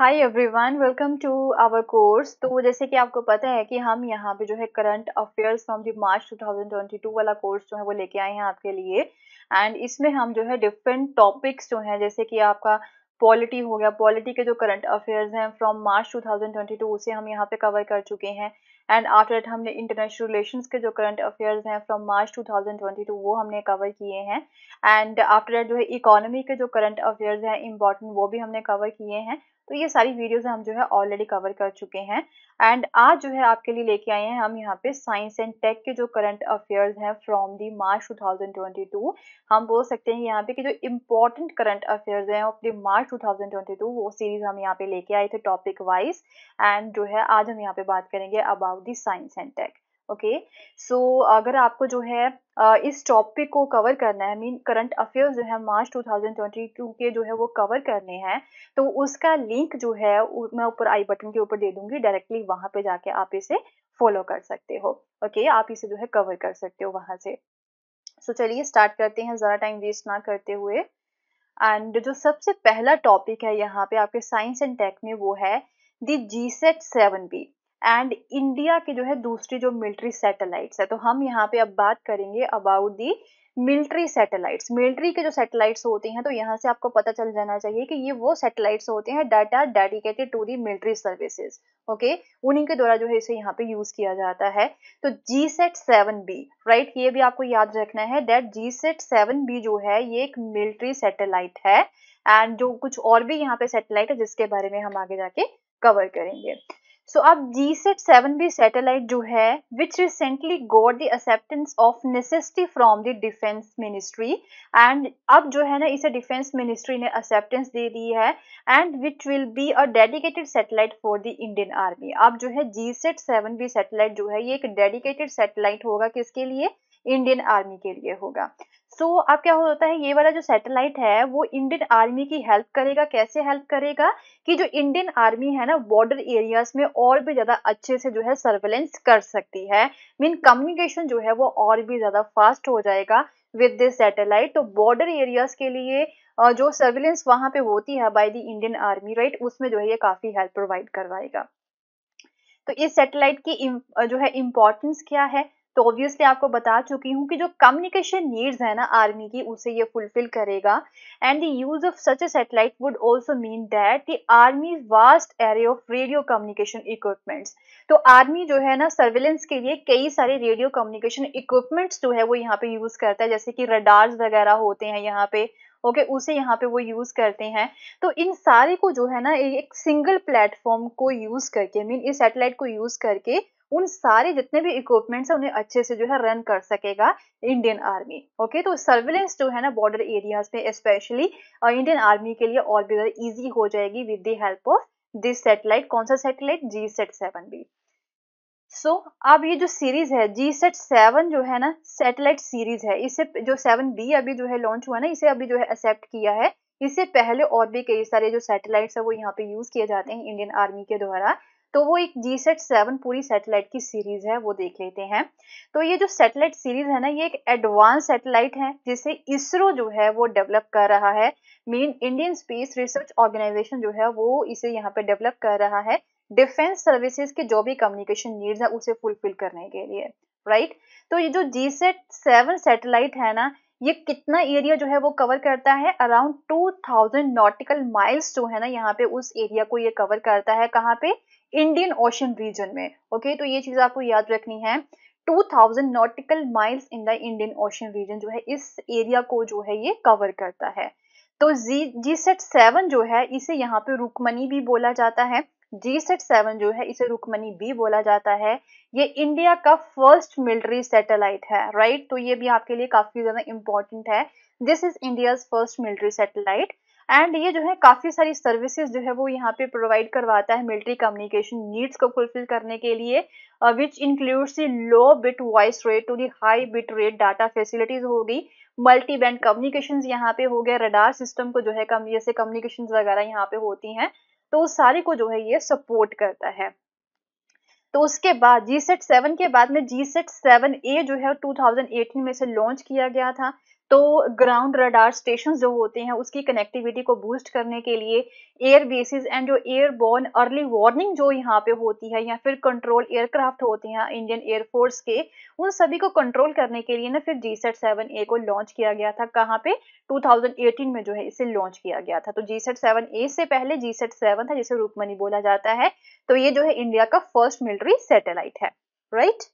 Hi everyone, welcome to our course. तो जैसे कि आपको पता है कि हम यहाँ पे जो है करंट अफेयर्स फ्रॉम द मार्च 2022 वाला कोर्स जो है वो लेके आए हैं आपके लिए। एंड इसमें हम जो है डिफरेंट टॉपिक्स जो हैं, जैसे कि आपका पॉलिटी हो गया, पॉलिटी के जो करंट अफेयर्स हैं फ्रॉम मार्च 2022 उसे हम यहाँ पे कवर कर चुके हैं। एंड आफ्टर दैट हमने इंटरनेशनल रिलेशंस के जो करंट अफेयर्स हैं फ्रॉम मार्च 2022 वो हमने कवर किए हैं। एंड आफ्टर दैट जो है इकोनॉमी के जो करंट अफेयर्स हैं इंपॉर्टेंट, वो भी हमने कवर किए हैं। तो ये सारी वीडियोस हम जो है ऑलरेडी कवर कर चुके हैं। एंड आज जो है आपके लिए लेके आए हैं हम यहाँ पे साइंस एंड टेक के जो करंट अफेयर्स हैं फ्रॉम दी मार्च 2022। हम बोल सकते हैं यहाँ पे कि जो इम्पोर्टेंट करंट अफेयर्स हैं ऑफ द मार्च 2022 वो सीरीज हम यहाँ पे लेके आए थे टॉपिक वाइज। एंड जो है आज हम यहाँ पे बात करेंगे about the science and tech. Okay, so अगर आपको जो है इस टॉपिक को कवर करना है, मीन करंट अफेयर्स जो है मार्च 2022 के जो है वो कवर करने हैं, तो उसका लिंक जो है मैं ऊपर आई बटन के ऊपर दे दूंगी। डायरेक्टली वहां पे जाके आप इसे फॉलो कर सकते हो। ओके, आप इसे जो है कवर कर सकते हो वहां से। सो चलिए स्टार्ट करते हैं ज़्यादा टाइम वेस्ट ना करते हुए। एंड जो सबसे पहला टॉपिक है यहाँ पे आपके साइंस एंड टेक में वो है दी GSAT-7B। एंड इंडिया के जो है दूसरी जो मिलिट्री सैटेलाइट्स है, तो हम यहाँ पे अब बात करेंगे about the military satellites. Military के जो सैटेलाइट्स होते हैं, तो यहाँ से आपको पता चल जाना चाहिए कि ये वो सैटेलाइट्स होते हैं that are dedicated to the military services. Okay, उन्हीं के द्वारा जो है इसे यहाँ पे यूज किया जाता है। तो GSAT-7B, राइट, ये भी आपको याद रखना है दैट GSAT-7B जो है ये एक मिलिट्री सैटेलाइट है। एंड जो कुछ और भी यहाँ पे सैटेलाइट है जिसके बारे में हम आगे जाके कवर करेंगे। सो अब GSAT-7B सैटेलाइट जो है which recently got the acceptance of necessity from the defence ministry. And अब जो है ना इसे डिफेंस मिनिस्ट्री ने एक्सेप्टेंस दे दी है। And which will be a dedicated satellite for the Indian army. अब जो है GSAT-7B सैटेलाइट जो है ये एक डेडिकेटेड सैटेलाइट होगा, किसके लिए? इंडियन आर्मी के लिए होगा। सो अब क्या होता है, ये वाला जो सैटेलाइट है वो इंडियन आर्मी की हेल्प करेगा। कैसे हेल्प करेगा? कि जो इंडियन आर्मी है ना बॉर्डर एरियाज में और भी ज्यादा अच्छे से जो है सर्वेलेंस कर सकती है। मीन कम्युनिकेशन जो है वो और भी ज्यादा फास्ट हो जाएगा विद दिस सैटेलाइट। तो बॉर्डर एरियाज के लिए जो सर्वेलेंस वहां पे होती है by the Indian army, right, उसमें जो है ये काफी हेल्प प्रोवाइड करवाएगा। तो इस सैटेलाइट की जो है इम्पोर्टेंस क्या है, तो ऑब्वियसली आपको बता चुकी हूँ कि जो कम्युनिकेशन नीड्स है ना आर्मी की उसे ये फुलफिल करेगा। And the use of such a satellite would also mean that the army vast array of radio communication equipments. तो आर्मी जो है ना सर्वेलेंस के लिए कई सारे रेडियो कम्युनिकेशन इक्विपमेंट्स जो है वो यहाँ पे यूज करता है, जैसे कि रडार्स वगैरह होते हैं यहाँ पे। ओके, उसे यहाँ पे वो यूज करते हैं। तो इन सारे को जो है ना एक सिंगल प्लेटफॉर्म को यूज करके, मीन इस सैटेलाइट को यूज करके उन सारे जितने भी इक्विपमेंट्स है उन्हें अच्छे से जो है रन कर सकेगा इंडियन आर्मी। ओके, तो सर्विलेंस जो है ना बॉर्डर एरियाज में स्पेशली इंडियन आर्मी के लिए और भी ज्यादा इजी हो जाएगी with the help of this satellite. कौन सा सैटेलाइट? GSAT-7B। सो अब ये जो सीरीज है GSAT-7 जो है ना सैटेलाइट सीरीज है, इसे जो 7B अभी जो है लॉन्च हुआ ना, इसे अभी जो है एक्सेप्ट किया है। इससे पहले और भी कई सारे जो सैटेलाइट्स है वो यहाँ पे यूज किए जाते हैं इंडियन आर्मी के द्वारा। तो वो एक GSAT-7 पूरी सैटेलाइट की सीरीज है, वो देख लेते हैं। तो ये जो सैटेलाइट सीरीज है ना ये एक एडवांस सैटेलाइट है जिसे इसरो जो है वो डेवलप कर रहा है। Main Indian space research organisation जो है वो इसे यहाँ पे डेवलप कर रहा है डिफेंस सर्विसेज के जो भी कम्युनिकेशन नीड्स है उसे फुलफिल करने के लिए, राइट। तो ये जो GSAT-7 सैटेलाइट है ना ये कितना एरिया जो है वो कवर करता है? अराउंड 2000 नॉटिकल माइल्स जो है ना यहाँ पे उस एरिया को ये कवर करता है। कहाँ पे? इंडियन ओशन रीजन में। ओके, तो ये चीज आपको याद रखनी है। 2000 nautical miles in the Indian Ocean region जो है इस एरिया को जो है ये कवर करता है। तो GSAT-7 जो है इसे यहाँ पे रुकमनी भी बोला जाता है। GSAT-7 जो है इसे रुकमनी भी बोला जाता है। ये इंडिया का फर्स्ट मिलिट्री सैटेलाइट है, राइट। तो ये भी आपके लिए काफी ज्यादा इंपॉर्टेंट है। This is India's first military satellite. And ये जो है काफी सारी सर्विसेज जो है वो यहाँ पे प्रोवाइड करवाता है मिलिट्री कम्युनिकेशन नीड्स को फुलफिल करने के लिए, which includes the low bit voice rate to the high bit rate data facilities होगी, मल्टी बैंड कम्युनिकेशन यहाँ पे हो गया, रडार सिस्टम को जो है जैसे कम्युनिकेशन वगैरह यहाँ पे होती हैं, तो उस सारी को जो है ये सपोर्ट करता है। तो उसके बाद GSAT-7 के बाद में GSAT-7A जो है 2018 में से लॉन्च किया गया था। तो ग्राउंड रडार स्टेशन जो होते हैं उसकी कनेक्टिविटी को बूस्ट करने के लिए एयर बेसिस एंड जो एयरबोर्न अर्ली वार्निंग जो यहाँ पे होती है, या फिर कंट्रोल एयरक्राफ्ट होते हैं इंडियन एयरफोर्स के, उन सभी को कंट्रोल करने के लिए ना फिर GSAT-7A को लॉन्च किया गया था। कहाँ पे? 2018 में जो है इसे लॉन्च किया गया था। तो GSAT-7A से पहले GSAT-7 था, जिसे रूपमनी बोला जाता है। तो ये जो है इंडिया का फर्स्ट मिलिट्री सैटेलाइट है, राइट।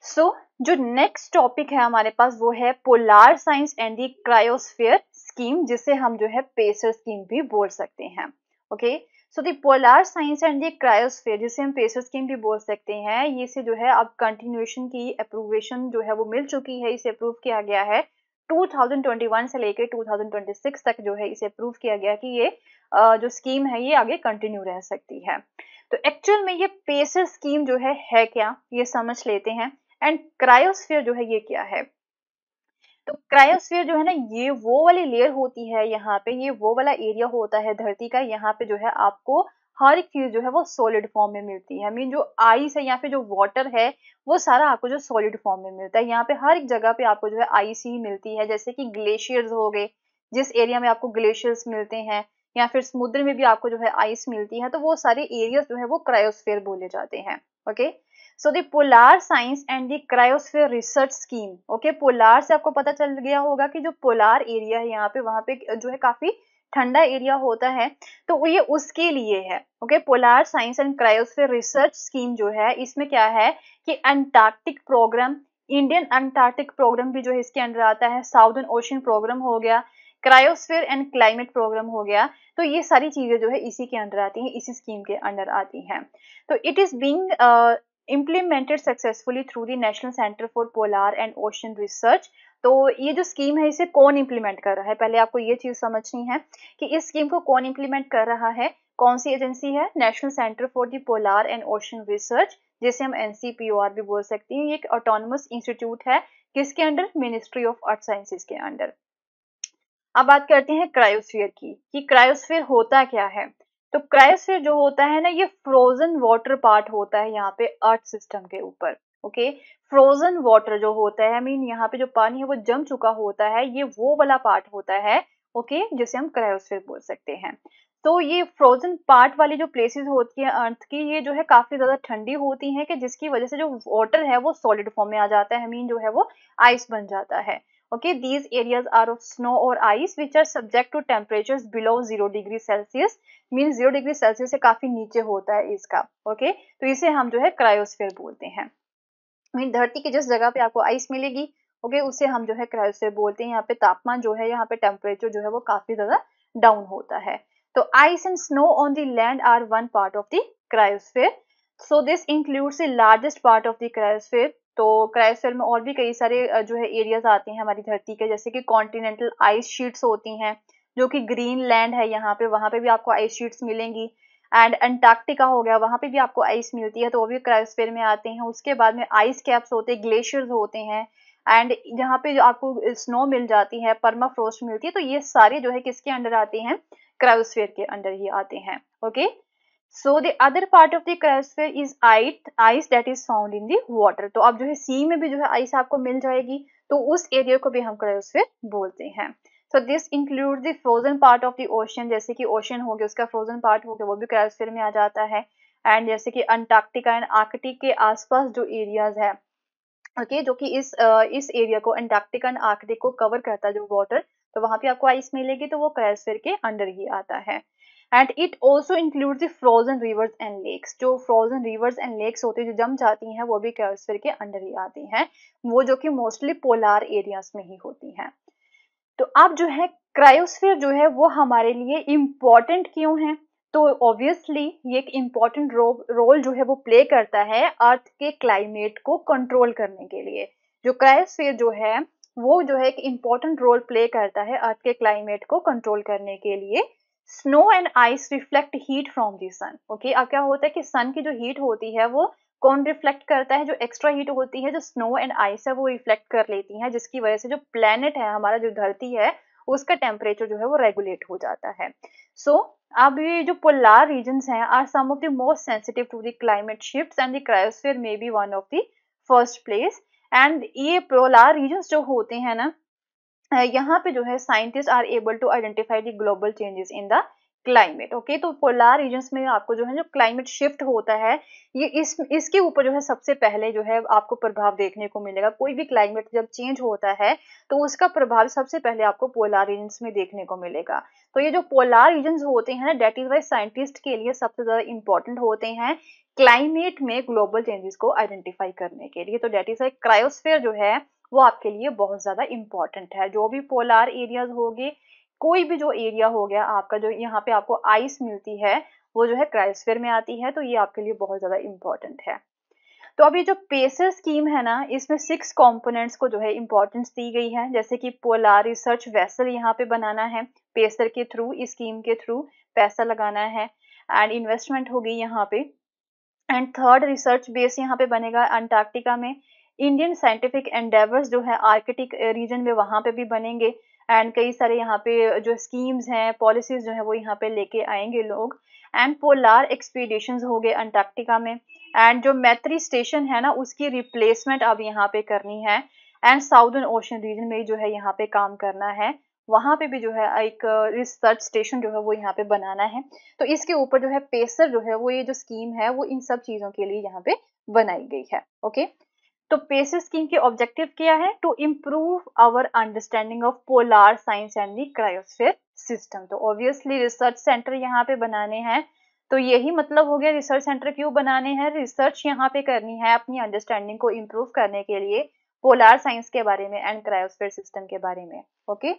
सो जो नेक्स्ट टॉपिक है हमारे पास वो है polar science and the cryosphere scheme, जिसे हम जो है पेसर स्कीम भी बोल सकते हैं। Okay, so the polar science and the cryosphere, जिसे हम पेसर स्कीम भी बोल सकते हैं, ये से जो है अब कंटिन्यूएशन की अप्रूवेशन जो है वो मिल चुकी है। इसे अप्रूव किया गया है 2021 से लेकर 2026 तक जो है इसे अप्रूव किया गया कि ये जो स्कीम है ये आगे कंटिन्यू रह सकती है। तो एक्चुअल में ये पेसर स्कीम जो है क्या, ये समझ लेते हैं। एंड क्रायोस्फीयर जो है ये क्या है? तो क्रायोस्फीयर जो है ना, ये वो वाली लेयर होती है यहाँ पे, ये वो वाला एरिया होता है धरती का, यहाँ पे जो है आपको हर एक चीज जो है वो सॉलिड फॉर्म में मिलती है। मीन जो आइस है या फिर जो वाटर है वो सारा आपको जो सॉलिड फॉर्म में मिलता है। यहाँ पे हर एक जगह पे आपको जो है आइस ही मिलती है, जैसे कि ग्लेशियर्स हो गए, जिस एरिया में आपको ग्लेशियर्स मिलते हैं, या फिर समुद्र में भी आपको जो है आइस मिलती है, तो वो सारे एरियाज जो है वो क्रायोस्फीयर बोले जाते हैं। Okay, so the polar science and the cryosphere research scheme. Okay, polar से आपको पता चल गया होगा कि जो पोलार एरिया है यहाँ पे, वहां पे जो है काफी ठंडा एरिया होता है, तो ये उसके लिए है। Okay, polar science and cryosphere research scheme जो है, इसमें क्या है कि Antarctic programme, Indian Antarctic programme भी जो है इसके अंडर आता है, साउदर्न ओशन प्रोग्राम हो गया, क्रायोस्फीयर एंड क्लाइमेट प्रोग्राम हो गया। तो ये सारी चीजें जो है इसी के अंडर आती हैं, इसी स्कीम के अंडर आती हैं। तो it is being implemented successfully through the National Center for Polar and Ocean Research। तो ये जो स्कीम है इसे कौन इंप्लीमेंट कर रहा है, पहले आपको ये चीज समझनी है कि इस स्कीम को कौन इंप्लीमेंट कर रहा है। कौन सी एजेंसी है? National centre for the polar and ocean research, जिसे हम NCPOR भी बोल सकते हैं। ये एक ऑटोनमस इंस्टीट्यूट है, किसके under? Ministry of earth sciences के अंडर। अब बात करते हैं क्रायोस्फीयर की, कि क्रायोस्फीयर होता क्या है। तो क्रायोस्फीयर जो होता है ना, ये फ्रोजन वाटर पार्ट होता है यहाँ पे अर्थ सिस्टम के ऊपर। ओके, फ्रोजन वाटर जो होता है, मीन यहाँ पे जो पानी है वो जम चुका होता है, ये वो वाला पार्ट होता है। ओके, जिसे हम क्रायोस्फीयर बोल सकते हैं। तो ये फ्रोजन पार्ट वाली जो प्लेसेस होती है अर्थ की, ये जो है काफी ज्यादा ठंडी होती है, कि जिसकी वजह से जो वाटर है वो सॉलिड फॉर्म में आ जाता है, मीन जो है वो आइस बन जाता है। Okay, these areas are of snow or ice which are subject to temperatures below 0 degree Celsius, means 0 degree Celsius से काफी नीचे होता है इसका। ओके, तो इसे हम जो है क्रायोस्फीयर बोलते हैं। मीन धरती की जिस जगह पे आपको आइस मिलेगी, ओके, उसे हम जो है क्रायोस्फीयर बोलते हैं। यहाँ पे तापमान जो है, यहाँ पे टेम्परेचर जो है वो काफी ज्यादा डाउन होता है। तो ice and snow on the land are one part of the cryosphere. So this includes the largest part of the cryosphere. तो क्रायोस्फीयर में और भी कई सारे जो है एरियाज आते हैं हमारी धरती के, जैसे कि कॉन्टिनेंटल आइस शीट्स होती हैं, जो कि ग्रीन लैंड है यहाँ पे, वहां पे भी आपको आइस शीट्स मिलेंगी। एंड अंटार्कटिका हो गया, वहां पे भी आपको आइस मिलती है, तो वो भी क्रायोस्फीयर में आते हैं। उसके बाद में आइस कैप्स होते हैं, ग्लेशियर्स होते हैं, एंड यहाँ पे जो आपको स्नो मिल जाती है, परमाफ्रोस्ट मिलती है, तो ये सारे जो है किसके अंडर आते हैं? क्रायोस्फीयर के अंडर ही आते हैं। Okay, so the other part of the cryosphere is ice that is found in the water. तो अब जो है सी में भी जो है आइस आपको मिल जाएगी, तो उस एरिया को भी हम क्रायोस्फीयर बोलते हैं। So this include the frozen part of the ocean, जैसे कि ओशन हो गया, उसका फ्रोजन पार्ट हो गया, वो भी क्रायोस्फीयर में आ जाता है। एंड जैसे कि अंटार्कटिका एंड आर्कटिक के आसपास जो एरियाज है, ओके, जो कि इस एरिया को, अंटार्कटिका एंड आर्कटिक को कवर करता है जो वाटर, तो वहां पे आपको आइस मिलेगी, तो वो क्रायोस्फीयर के अंडर ही आता है। And it also include the frozen rivers and lakes. जो फ्रोजन रिवर्स एंड लेक्स होती है, जो जम जाती हैं, वो भी क्रायोस्फीयर के अंडर ही आती हैं, वो जो कि मोस्टली पोलार एरियाज में ही होती हैं। तो अब जो है क्रायोस्फीयर जो है वो हमारे लिए इम्पोर्टेंट क्यों है? तो ऑब्वियसली ये एक इम्पोर्टेंट रोल जो है वो प्ले करता है अर्थ के क्लाइमेट को कंट्रोल करने के लिए। जो क्रायोस्फीयर जो है वो जो है एक इम्पोर्टेंट रोल प्ले करता है अर्थ के क्लाइमेट को कंट्रोल करने के लिए। Snow and ice reflect heat from the sun. Okay, अब क्या होता है कि सन की जो हीट होती है वो कौन रिफ्लेक्ट करता है? जो एक्स्ट्रा हीट होती है, जो स्नो एंड आइस है, वो रिफ्लेक्ट कर लेती है, जिसकी वजह से जो प्लेनेट है हमारा, जो धरती है, उसका टेम्परेचर जो है वो रेगुलेट हो जाता है। सो अब ये जो पोलार रीजन्स हैं are some of the most sensitive to the climate shifts and the cryosphere may be one of the first place. And ये पोलार रीजन्स जो होते हैं ना, यहाँ पे जो है scientist are able to identify the global changes in the climate. Okay, तो पोलार रीजन्स में आपको जो है जो क्लाइमेट शिफ्ट होता है, ये इसके ऊपर जो है सबसे पहले जो है आपको प्रभाव देखने को मिलेगा। कोई भी क्लाइमेट जब चेंज होता है तो उसका प्रभाव सबसे पहले आपको पोलार रीजन्स में देखने को मिलेगा। तो ये जो पोलार रीजन्स होते हैं ना, डेट इज वाई साइंटिस्ट के लिए सबसे ज्यादा इंपॉर्टेंट होते हैं क्लाइमेट में ग्लोबल चेंजेस को आइडेंटिफाई करने के लिए। तो डेट इज वाई क्रायोस्फीयर जो है वो आपके लिए बहुत ज्यादा इंपॉर्टेंट है। जो भी पोलार एरियाज होंगे, कोई भी जो एरिया हो गया आपका, जो यहाँ पे आपको आइस मिलती है वो जो है क्रायोस्फीयर में आती है, तो ये आपके लिए बहुत ज्यादा इंपॉर्टेंट है। तो अब ये जो पेसर स्कीम है ना, इसमें 6 कंपोनेंट्स को जो है इंपॉर्टेंस दी गई है, जैसे कि पोलार रिसर्च वेसल यहाँ पे बनाना है पेसर के थ्रू, इस स्कीम के थ्रू पैसा लगाना है एंड इन्वेस्टमेंट होगी यहाँ पे। एंड थर्ड, रिसर्च बेस यहाँ पे बनेगा अंटार्कटिका में। इंडियन साइंटिफिक एंडेवर्स जो है आर्कटिक रीजन में वहां पे भी बनेंगे एंड कई सारे यहाँ पे जो स्कीम्स हैं, पॉलिसीज जो है वो यहाँ पे लेके आएंगे लोग। एंड पोलार एक्सपीडिशंस हो गए अंटार्कटिका में। एंड जो मैत्री स्टेशन है ना, उसकी रिप्लेसमेंट अब यहाँ पे करनी है। एंड साउदर्न ओशन रीजन में जो है यहाँ पे काम करना है, वहां पे भी जो है एक रिसर्च स्टेशन जो है वो यहाँ पे बनाना है। तो इसके ऊपर जो है पेसर जो है वो, ये जो स्कीम है वो इन सब चीजों के लिए यहाँ पे बनाई गई है। ओके, तो पेसर स्कीम के ऑब्जेक्टिव क्या है? To improve our understanding of polar science and the cryosphere system. तो ऑब्वियसली रिसर्च सेंटर यहाँ पे बनाने हैं, तो यही मतलब हो गया रिसर्च सेंटर क्यों बनाने हैं, रिसर्च यहाँ पे करनी है अपनी अंडरस्टैंडिंग को इम्प्रूव करने के लिए पोलार साइंस के बारे में एंड क्रायोस्फीयर सिस्टम के बारे में। ओके,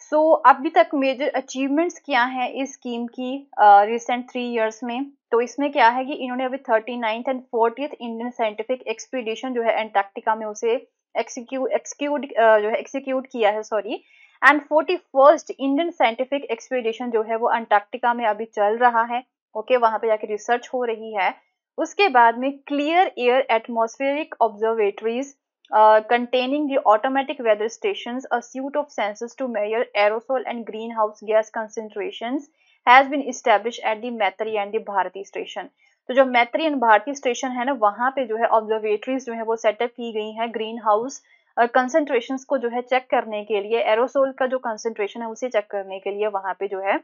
सो अभी तक मेजर अचीवमेंट्स क्या है इस स्कीम की रिसेंट 3 इयर्स में? तो इसमें क्या है कि इन्होंने अभी 39th and 40th Indian scientific expedition जो है एंटार्क्टिका में उसे एक्सिक्यूट किया है, sorry. And 41st Indian scientific expedition जो है वो अंटार्कटिका में अभी चल रहा है। ओके, वहां पे जाके रिसर्च हो रही है। उसके बाद में clear air atmospheric observatories containing the automatic weather stations, a suite of sensors to measure aerosol and greenhouse gas concentrations has been established at the मैत्री and the भारती स्टेशन। तो जो मैत्री एंड भारती स्टेशन है ना, वहां पे जो है ऑब्जर्वेटरीज जो है वो सेटअप की गई हैं ग्रीन हाउस कंसेंट्रेशंस को जो है चेक करने के लिए, एरोसोल का जो कंसेंट्रेशन है उसे चेक करने के लिए वहां पे जो है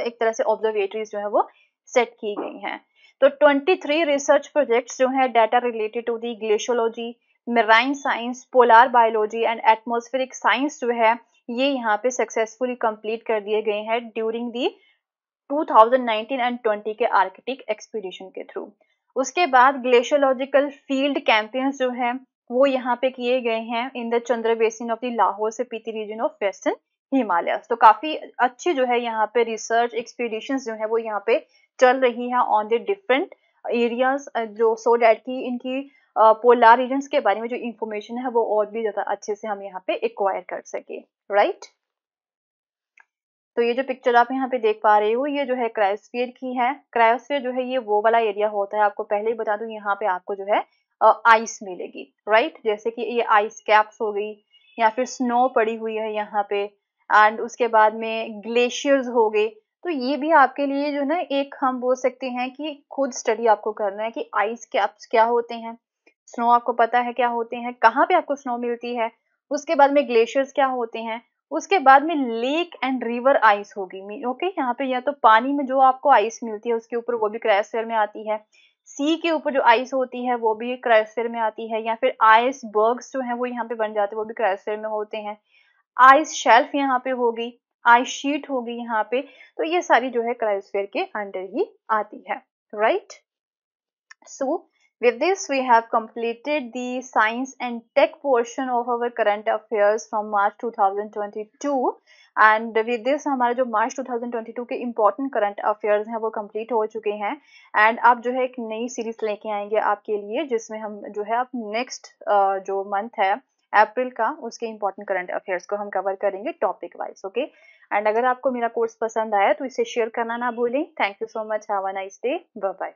एक तरह से ऑब्जर्वेटरीज जो है वो सेट की गई हैं। तो 23 रिसर्च प्रोजेक्ट्स जो है data related to the glaciology, marine science, polar biology and atmospheric science जो है ये यहाँ पे सक्सेसफुली कंप्लीट कर दिए गए हैं ड्यूरिंग दी 2019 एंड 20 के आर्कटिक एक्सपीडिशन के थ्रू। उसके बाद ग्लेशियोलॉजिकल फील्ड कैंपेन्स जो है वो यहाँ पे किए गए हैं in the Chandra basin of the Lahore से पीती रीजन ऑफ वेस्टर्न हिमालय। तो काफी अच्छी जो है यहाँ पे रिसर्च एक्सपीडिशंस जो है वो यहाँ पे चल रही है ऑन द डिफरेंट एरियाज, जो सो डैट की इनकी पोलार रीजन्स के बारे में जो इंफॉर्मेशन है वो और भी ज्यादा अच्छे से हम यहाँ पे एक्वायर कर सके, राइट। तो ये जो पिक्चर आप यहाँ पे देख पा रहे हो ये जो है क्रायोस्फीयर की है। क्रायोस्फीयर जो है ये वो वाला एरिया होता है, आपको पहले ही बता दूं, यहाँ पे आपको जो है आइस मिलेगी, राइट। जैसे कि ये आइस कैप्स हो गई या फिर स्नो पड़ी हुई है यहाँ पे, एंड उसके बाद में ग्लेशियर्स हो गए। तो ये भी आपके लिए जो ना एक हम बोल सकते हैं कि खुद स्टडी आपको करना है कि आइस कैप्स क्या होते हैं, स्नो आपको पता है क्या होते हैं, कहाँ पे आपको स्नो मिलती है। उसके बाद में ग्लेशियर्स क्या होते हैं। उसके बाद में लेक एंड रिवर आइस होगी। ओके, यहाँ पे या तो पानी में जो आपको आइस मिलती है उसके ऊपर वो भी क्रायोस्फीयर में आती है, सी के ऊपर जो आइस होती है वो भी क्रायोस्फीयर में आती है, या फिर आइस बर्ग्स जो है वो यहाँ पे बन जाते हैं वो भी क्रायोस्फीयर में होते हैं। आइस शेल्फ यहाँ पे होगी, आइस शीट होगी यहाँ पे, तो ये सारी जो है क्रायोस्फीयर के अंडर ही आती है, right. So, with this, we have completed the science and tech portion of our current affairs from March 2022. And with this हमारे जो मार्च 2022 के इम्पोर्टेंट करंट अफेयर्स हैं वो कंप्लीट हो चुके हैं। एंड आप जो है एक नई सीरीज लेके आएंगे आपके लिए, जिसमें हम जो है अब नेक्स्ट जो मंथ है अप्रैल का, उसके इम्पोर्टेंट करंट अफेयर्स को हम कवर करेंगे टॉपिक वाइज। ओके, एंड अगर आपको मेरा कोर्स पसंद आया तो इसे शेयर करना ना भूलें। Thank you so much, have a nice day, bye bye.